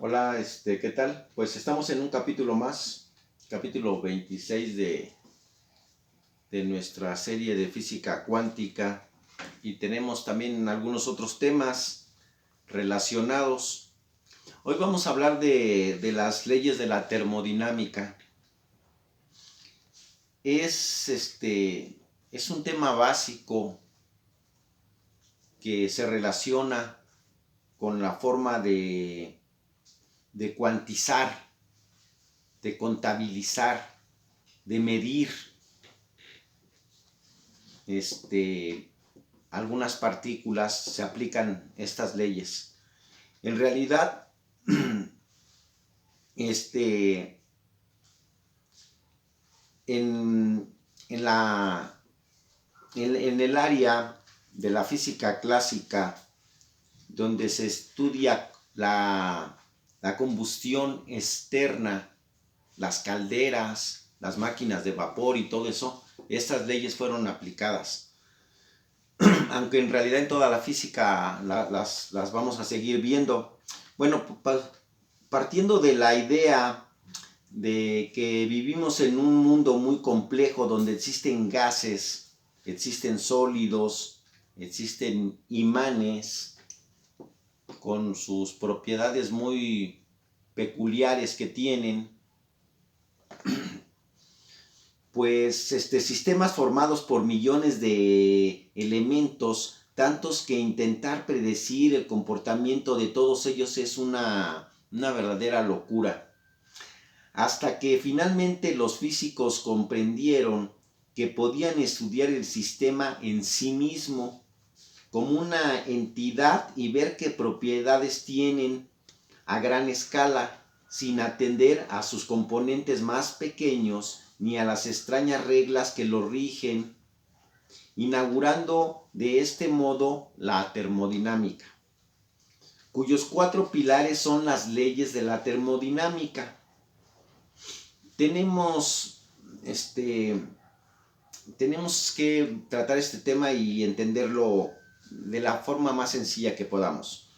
Hola, ¿qué tal? Pues estamos en un capítulo más, capítulo 26 de nuestra serie de física cuántica y tenemos también algunos otros temas relacionados. Hoy vamos a hablar de las leyes de la termodinámica. Es un tema básico que se relaciona con la forma de cuantizar, de contabilizar, de medir algunas partículas, se aplican estas leyes. En realidad, en, en, la, en el área de la física clásica, donde se estudia la combustión externa, las calderas, las máquinas de vapor y todo eso, estas leyes fueron aplicadas. Aunque en realidad en toda la física las vamos a seguir viendo. Bueno, partiendo de la idea de que vivimos en un mundo muy complejo donde existen gases, existen sólidos, existen imanes con sus propiedades muy peculiares que tienen, pues sistemas formados por millones de elementos, tantos que intentar predecir el comportamiento de todos ellos es una verdadera locura. Hasta que finalmente los físicos comprendieron que podían estudiar el sistema en sí mismo como una entidad y ver qué propiedades tienen a gran escala, sin atender a sus componentes más pequeños ni a las extrañas reglas que lo rigen, inaugurando de este modo la termodinámica, cuyos 4 pilares son las leyes de la termodinámica. Tenemos que tratar este tema y entenderlo de la forma más sencilla que podamos.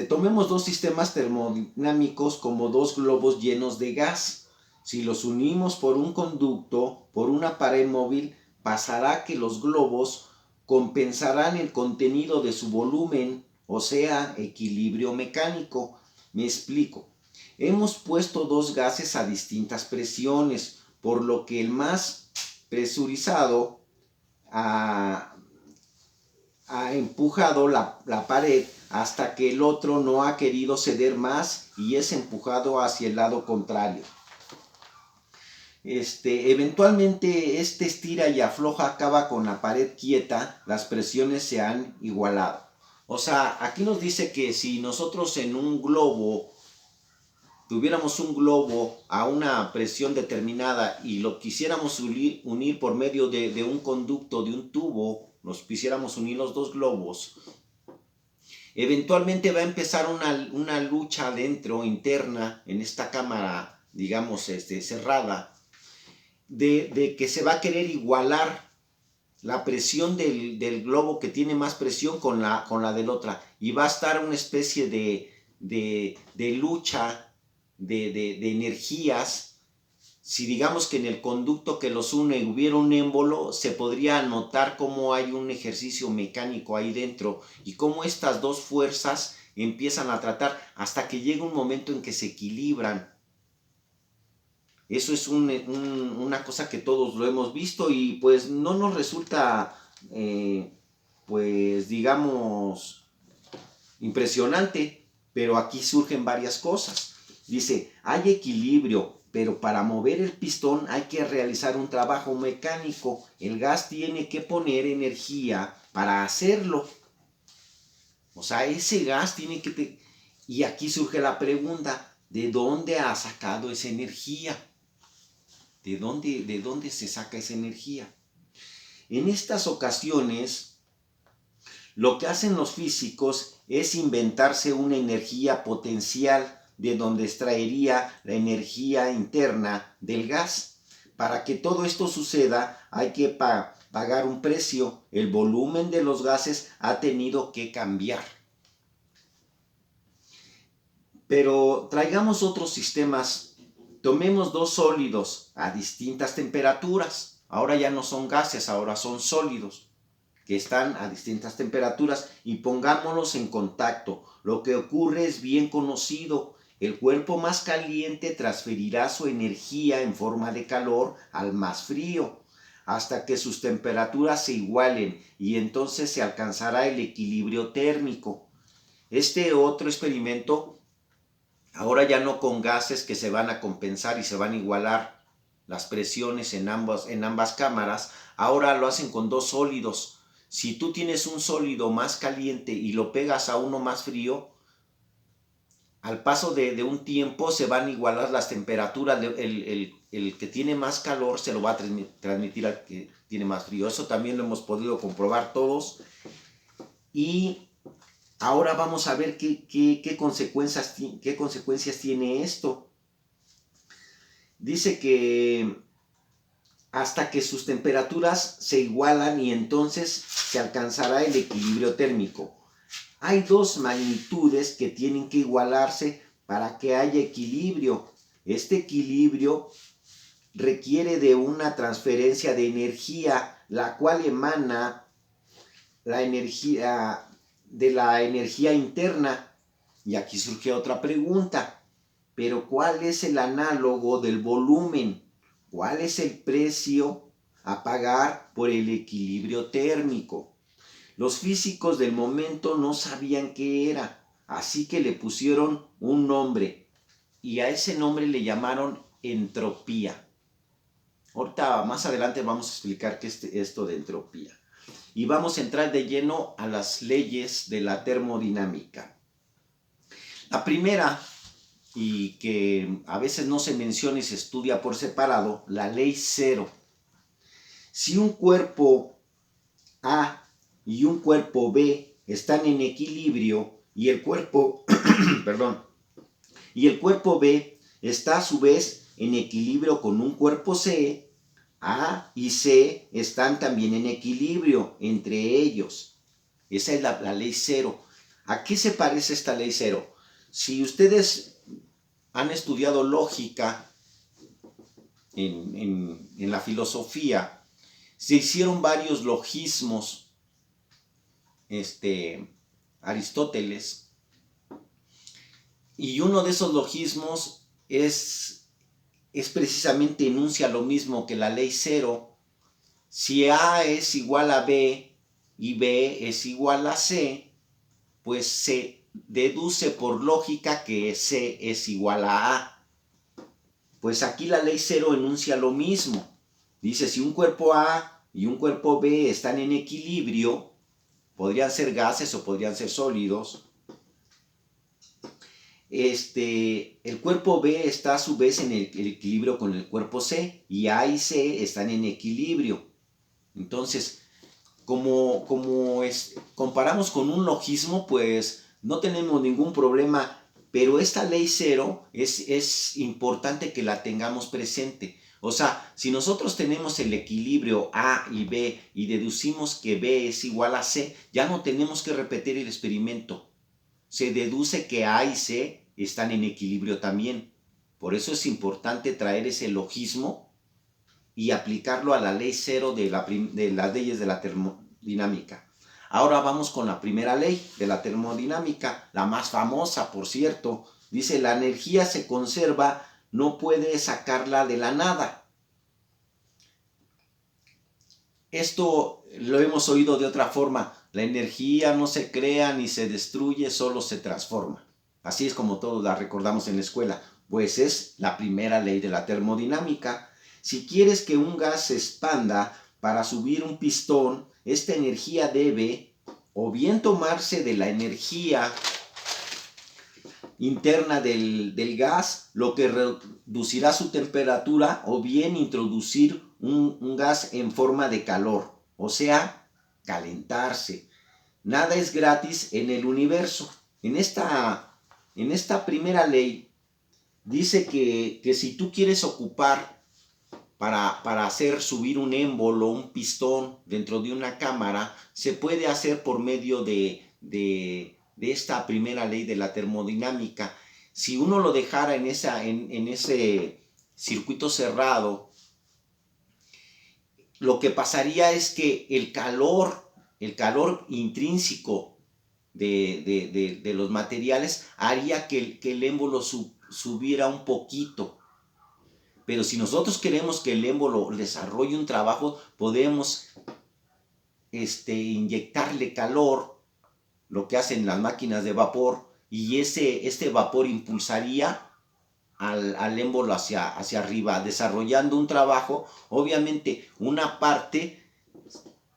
Tomemos dos sistemas termodinámicos como dos globos llenos de gas. Si los unimos por un conducto, por una pared móvil, pasará que los globos compensarán el contenido de su volumen, o sea, equilibrio mecánico. Me explico. Hemos puesto dos gases a distintas presiones, por lo que el más presurizado ha empujado la pared hasta que el otro no ha querido ceder más y es empujado hacia el lado contrario. Eventualmente estira y afloja acaba con la pared quieta, las presiones se han igualado. O sea, aquí nos dice que si nosotros en un globo tuviéramos un globo a una presión determinada y lo quisiéramos unir por medio de un conducto, de un tubo, nos quisiéramos unir los dos globos, eventualmente va a empezar una lucha adentro, interna, en esta cámara, digamos, cerrada, de que se va a querer igualar la presión del globo que tiene más presión con la del otra. Y va a estar una especie de lucha de energías. Si digamos que en el conducto que los une hubiera un émbolo, se podría notar cómo hay un ejercicio mecánico ahí dentro y cómo estas dos fuerzas empiezan a tratar hasta que llega un momento en que se equilibran. Eso es una cosa que todos lo hemos visto y pues no nos resulta, pues digamos, impresionante, pero aquí surgen varias cosas. Dice, hay equilibrio, pero para mover el pistón hay que realizar un trabajo mecánico. El gas tiene que poner energía para hacerlo. O sea, ese gas tiene que... Y aquí surge la pregunta, ¿de dónde ha sacado esa energía? ¿De dónde se saca esa energía? En estas ocasiones, lo que hacen los físicos es inventarse una energía potencial de donde extraería la energía interna del gas. Para que todo esto suceda hay que pagar un precio. El volumen de los gases ha tenido que cambiar. Pero traigamos otros sistemas. Tomemos dos sólidos a distintas temperaturas. Ahora ya no son gases, ahora son sólidos que están a distintas temperaturas y pongámoslos en contacto. Lo que ocurre es bien conocido. El cuerpo más caliente transferirá su energía en forma de calor al más frío, hasta que sus temperaturas se igualen y entonces se alcanzará el equilibrio térmico. Este otro experimento, ahora ya no con gases que se van a compensar y se van a igualar las presiones en ambas cámaras, ahora lo hacen con dos sólidos. Si tú tienes un sólido más caliente y lo pegas a uno más frío, al paso de un tiempo se van a igualar las temperaturas. El que tiene más calor se lo va a transmitir al que tiene más frío. Eso también lo hemos podido comprobar todos. Y ahora vamos a ver qué consecuencias tiene esto. Dice que hasta que sus temperaturas se igualan y entonces se alcanzará el equilibrio térmico. Hay dos magnitudes que tienen que igualarse para que haya equilibrio. Este equilibrio requiere de una transferencia de energía, la cual emana la energía de la energía interna. Y aquí surge otra pregunta, pero ¿cuál es el análogo del volumen? ¿Cuál es el precio a pagar por el equilibrio térmico? Los físicos del momento no sabían qué era, así que le pusieron un nombre y a ese nombre le llamaron entropía. Ahorita más adelante vamos a explicar qué es esto de entropía. Y vamos a entrar de lleno a las leyes de la termodinámica. La primera, y que a veces no se menciona y se estudia por separado, la ley cero. Si un cuerpo A y un cuerpo B están en equilibrio y el cuerpo, y el cuerpo B está a su vez en equilibrio con un cuerpo C, A y C están también en equilibrio entre ellos. Esa es la ley cero. ¿A qué se parece esta ley cero? Si ustedes han estudiado lógica en la filosofía, se hicieron varios logismos. Aristóteles, y uno de esos logismos es precisamente enuncia lo mismo que la ley cero. Si A es igual a B y B es igual a C, pues se deduce por lógica que C es igual a A. Pues aquí la ley cero enuncia lo mismo. Dice, si un cuerpo A y un cuerpo B están en equilibrio, podrían ser gases o podrían ser sólidos. El cuerpo B está a su vez en el equilibrio con el cuerpo C y A y C están en equilibrio. Entonces, como comparamos con un logismo, pues no tenemos ningún problema, pero esta ley cero es importante que la tengamos presente. O sea, si nosotros tenemos el equilibrio A y B y deducimos que B es igual a C, ya no tenemos que repetir el experimento. Se deduce que A y C están en equilibrio también. Por eso es importante traer ese logismo y aplicarlo a la ley cero de las leyes de la termodinámica. Ahora vamos con la primera ley de la termodinámica, la más famosa, por cierto. Dice, la energía se conserva, no puede sacarla de la nada. Esto lo hemos oído de otra forma. La energía no se crea ni se destruye, solo se transforma. Así es como todos la recordamos en la escuela. Pues es la primera ley de la termodinámica. Si quieres que un gas se expanda para subir un pistón, esta energía debe o bien tomarse de la energía interna del gas, lo que reducirá su temperatura, o bien introducir un gas en forma de calor, o sea, calentarse. Nada es gratis en el universo. En esta primera ley dice que si tú quieres ocupar para hacer subir un émbolo, un pistón dentro de una cámara, se puede hacer por medio de esta primera ley de la termodinámica. Si uno lo dejara en ese circuito cerrado, lo que pasaría es que el calor intrínseco de los materiales haría que el émbolo subiera un poquito. Pero si nosotros queremos que el émbolo desarrolle un trabajo, podemos inyectarle calor, lo que hacen las máquinas de vapor, y este vapor impulsaría al émbolo hacia arriba, desarrollando un trabajo. Obviamente, una parte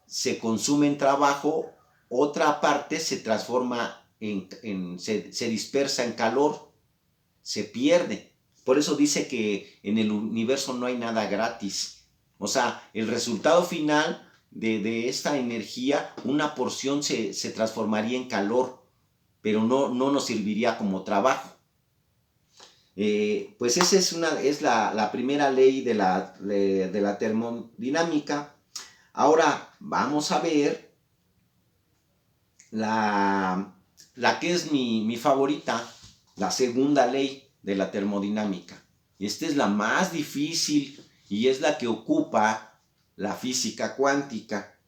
se consume en trabajo, otra parte se transforma se dispersa en calor, se pierde. Por eso dice que en el universo no hay nada gratis. O sea, el resultado final de esta energía, una porción se transformaría en calor, pero no nos serviría como trabajo. Pues esa es la primera ley de la termodinámica. Ahora vamos a ver la que es mi favorita, la segunda ley de la termodinámica. Esta es la más difícil y es la que ocupa la física cuántica.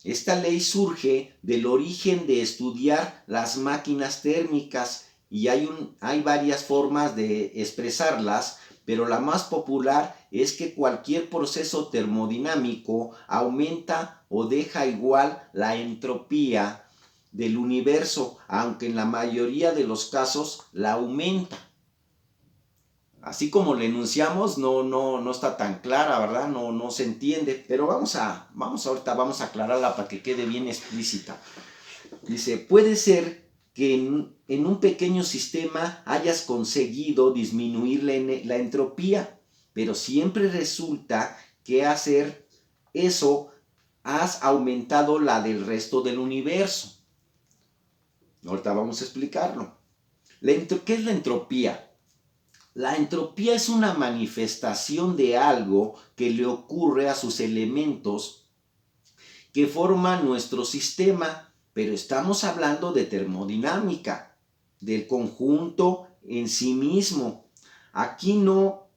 Esta ley surge del origen de estudiar las máquinas térmicas y hay varias formas de expresarlas, pero la más popular es que cualquier proceso termodinámico aumenta o deja igual la entropía del universo, aunque en la mayoría de los casos la aumenta. Así como le enunciamos, no está tan clara, ¿verdad? No se entiende, pero ahorita vamos a aclararla para que quede bien explícita. Dice, puede ser que en un pequeño sistema hayas conseguido disminuir la entropía, pero siempre resulta que hacer eso has aumentado la del resto del universo. Ahorita vamos a explicarlo. ¿Qué es la entropía? La entropía es una manifestación de algo que le ocurre a sus elementos que forman nuestro sistema, pero estamos hablando de termodinámica, del conjunto en sí mismo. Aquí no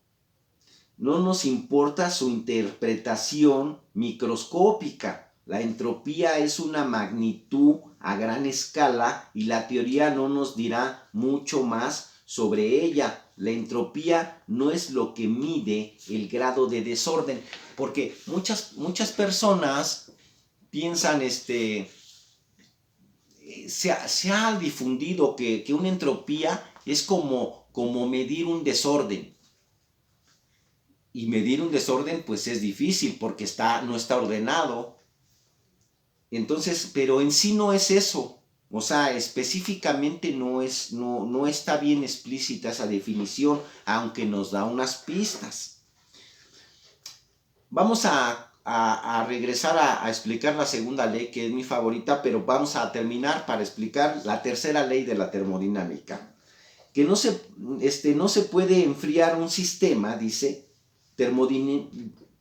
nos importa su interpretación microscópica. La entropía es una magnitud a gran escala y la teoría no nos dirá mucho más sobre ella. La entropía no es lo que mide el grado de desorden, porque muchas personas piensan, se ha difundido que una entropía es como medir un desorden. Y medir un desorden pues es difícil porque no está ordenado. Entonces, pero en sí no es eso. O sea, específicamente no está bien explícita esa definición, aunque nos da unas pistas. Vamos a regresar a explicar la segunda ley, que es mi favorita, pero vamos a terminar para explicar la tercera ley de la termodinámica. Que no se puede enfriar un sistema, dice,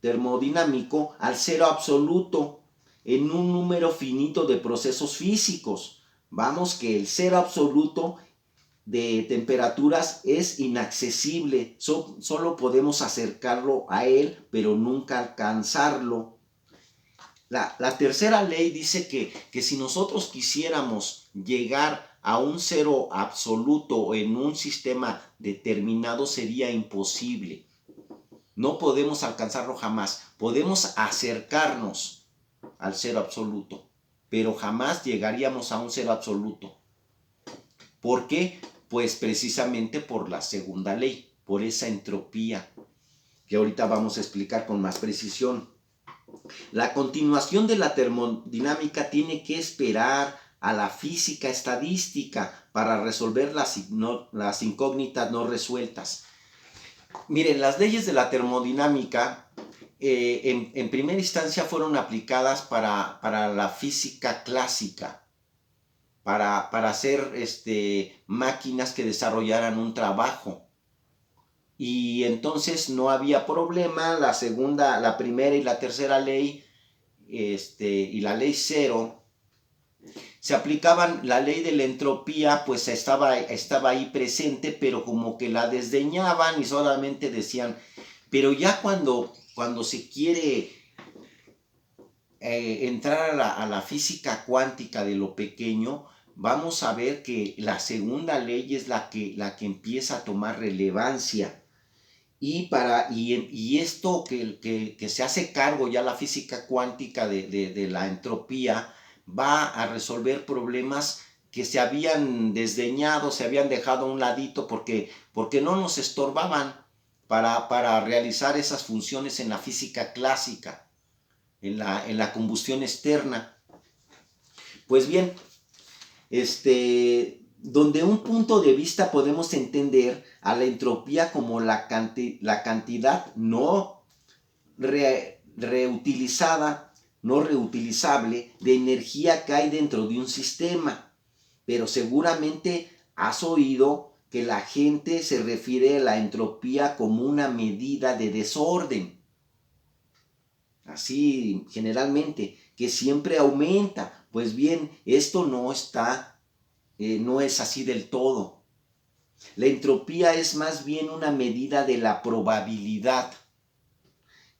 termodinámico al cero absoluto en un número finito de procesos físicos. Vamos, que el cero absoluto de temperaturas es inaccesible, solo podemos acercarlo a él, pero nunca alcanzarlo. La tercera ley dice que si nosotros quisiéramos llegar a un cero absoluto en un sistema determinado sería imposible. No podemos alcanzarlo jamás. Podemos acercarnos al cero absoluto, pero jamás llegaríamos a un cero absoluto. ¿Por qué? Pues precisamente por la segunda ley, por esa entropía, que ahorita vamos a explicar con más precisión. La continuación de la termodinámica tiene que esperar a la física estadística para resolver las incógnitas no resueltas. Miren, las leyes de la termodinámica en primera instancia fueron aplicadas para la física clásica, para hacer máquinas que desarrollaran un trabajo. Y entonces no había problema. La primera y la tercera ley, y la ley cero, se aplicaban la ley de la entropía, pues estaba ahí presente, pero como que la desdeñaban y solamente decían, pero ya cuando se quiere entrar a la física cuántica de lo pequeño, vamos a ver que la segunda ley es la que empieza a tomar relevancia. Y esto que se hace cargo ya la física cuántica de la entropía va a resolver problemas que se habían desdeñado, se habían dejado a un ladito porque no nos estorbaban para realizar esas funciones en la física clásica, en la combustión externa. Pues bien, donde un punto de vista podemos entender a la entropía como la cantidad no reutilizada, no reutilizable de energía que hay dentro de un sistema. Pero seguramente has oído que la gente se refiere a la entropía como una medida de desorden. Así generalmente, que siempre aumenta. Pues bien, esto no es así del todo. La entropía es más bien una medida de la probabilidad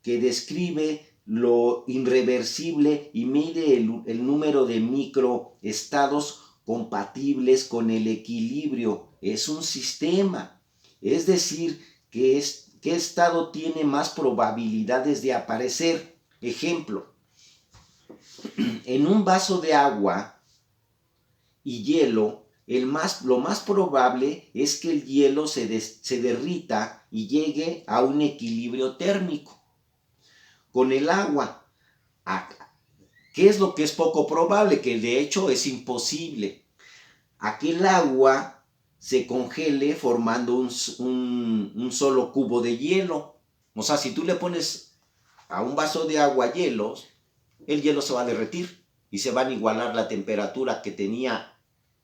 que describe lo irreversible y mide el número de microestados compatibles con el equilibrio. Es un sistema. Es decir, ¿qué estado tiene más probabilidades de aparecer? Ejemplo, en un vaso de agua y hielo, lo más probable es que el hielo se derrita y llegue a un equilibrio térmico. Con el agua, ¿qué es lo que es poco probable? Que de hecho es imposible. A que el agua se congele formando un solo cubo de hielo. O sea, si tú le pones a un vaso de agua hielos, el hielo se va a derretir y se va a igualar la temperatura que tenía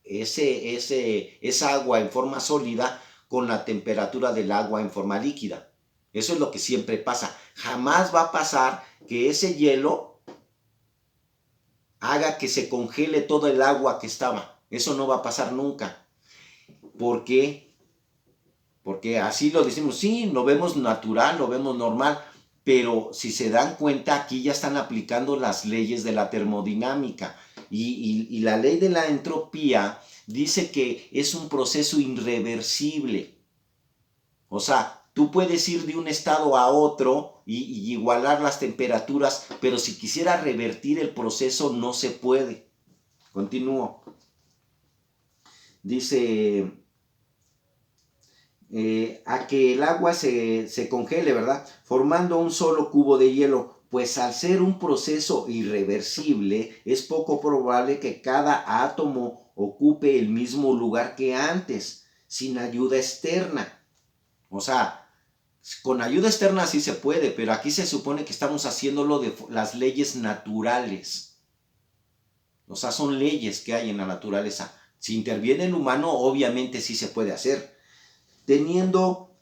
esa agua en forma sólida con la temperatura del agua en forma líquida. Eso es lo que siempre pasa. Jamás va a pasar que ese hielo haga que se congele todo el agua que estaba. Eso no va a pasar nunca. ¿Por qué? Porque así lo decimos, sí, lo vemos natural, lo vemos normal, pero si se dan cuenta, aquí ya están aplicando las leyes de la termodinámica. Y la ley de la entropía dice que es un proceso irreversible. O sea, tú puedes ir de un estado a otro y igualar las temperaturas, pero si quisiera revertir el proceso no se puede. Continúo. Dice, a que el agua se congele, ¿verdad? Formando un solo cubo de hielo. Pues al ser un proceso irreversible, es poco probable que cada átomo ocupe el mismo lugar que antes, sin ayuda externa. O sea, con ayuda externa sí se puede, pero aquí se supone que estamos haciéndolo de las leyes naturales. O sea, son leyes que hay en la naturaleza. Si interviene el humano, obviamente sí se puede hacer. Teniendo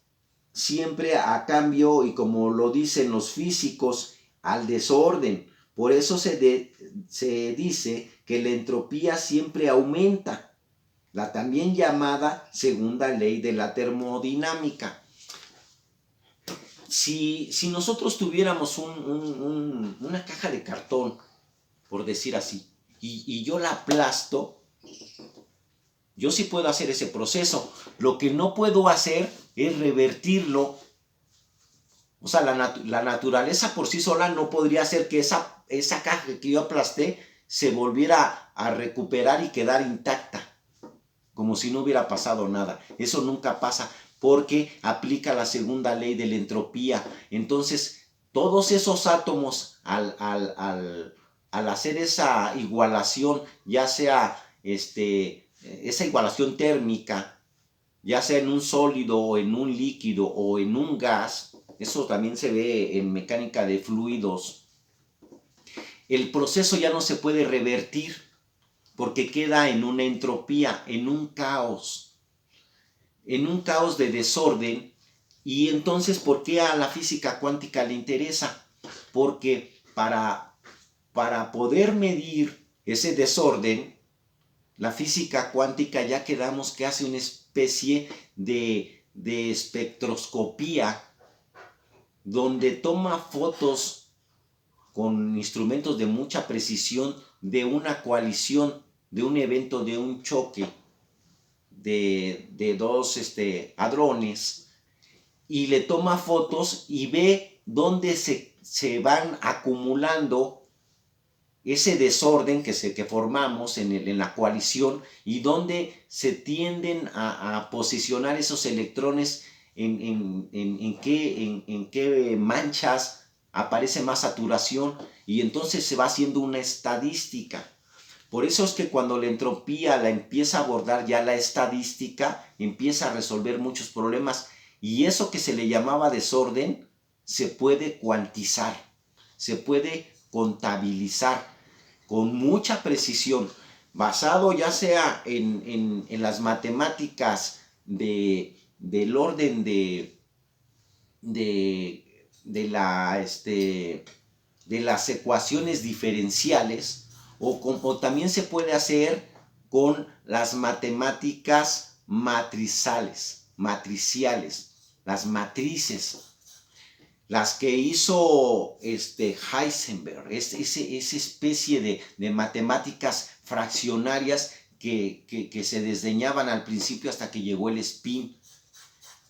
siempre a cambio, y como lo dicen los físicos, al desorden. Por eso se dice que la entropía siempre aumenta. La también llamada segunda ley de la termodinámica. Si nosotros tuviéramos una caja de cartón, por decir así, y yo la aplasto, yo sí puedo hacer ese proceso. Lo que no puedo hacer es revertirlo. O sea, la naturaleza por sí sola no podría hacer que esa caja que yo aplasté se volviera a recuperar y quedar intacta, como si no hubiera pasado nada. Eso nunca pasa porque aplica la segunda ley de la entropía. Entonces, todos esos átomos, al hacer esa igualación, ya sea esa igualación térmica, ya sea en un sólido o en un líquido o en un gas, eso también se ve en mecánica de fluidos, el proceso ya no se puede revertir porque queda en una entropía, en un caos de desorden. Y entonces, ¿por qué a la física cuántica le interesa? Porque para poder medir ese desorden, la física cuántica ya quedamos que hace una especie de espectroscopía donde toma fotos con instrumentos de mucha precisión de una coalición, de un evento, de un choque de dos hadrones, y le toma fotos y ve dónde se van acumulando ese desorden que formamos en la coalición y dónde se tienden a posicionar esos electrones en qué manchas aparece más saturación, y entonces se va haciendo una estadística. Por eso es que cuando la entropía la empieza a abordar ya la estadística, empieza a resolver muchos problemas, y eso que se le llamaba desorden se puede cuantizar, se puede contabilizar con mucha precisión, basado ya sea en las matemáticas del orden de las ecuaciones diferenciales, o también se puede hacer con las matemáticas matriciales, las matrices, las que hizo Heisenberg, esa especie de matemáticas fraccionarias que se desdeñaban al principio hasta que llegó el spin.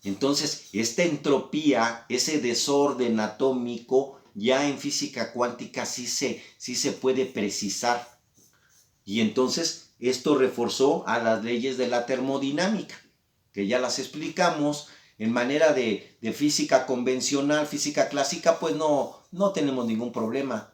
Entonces, esta entropía, ese desorden atómico, ya en física cuántica sí se puede precisar. Y entonces, esto reforzó a las leyes de la termodinámica, que ya las explicamos. En manera de física convencional, física clásica, pues no tenemos ningún problema.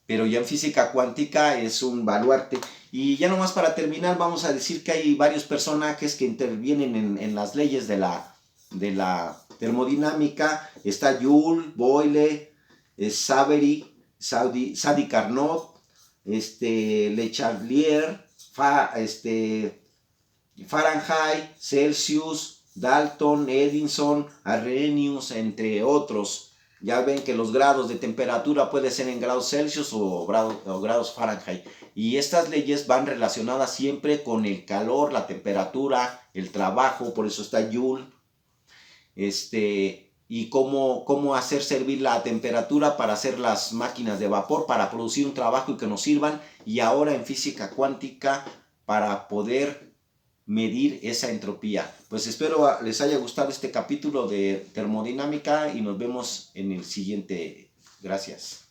Pero ya en física cuántica es un baluarte. Y ya nomás para terminar, vamos a decir que hay varios personajes que intervienen en las leyes de la termodinámica. Está Joule, Boyle, Sadi Carnot, Le Chatelier, Fahrenheit, Celsius, Dalton, Edison, Arrhenius, entre otros. Ya ven que los grados de temperatura pueden ser en grados Celsius o grados Fahrenheit. Y estas leyes van relacionadas siempre con el calor, la temperatura, el trabajo. Por eso está Joule. Y cómo hacer servir la temperatura para hacer las máquinas de vapor, para producir un trabajo y que nos sirvan. Y ahora en física cuántica, para poder medir esa entropía. Pues espero les haya gustado este capítulo de termodinámica y nos vemos en el siguiente. Gracias.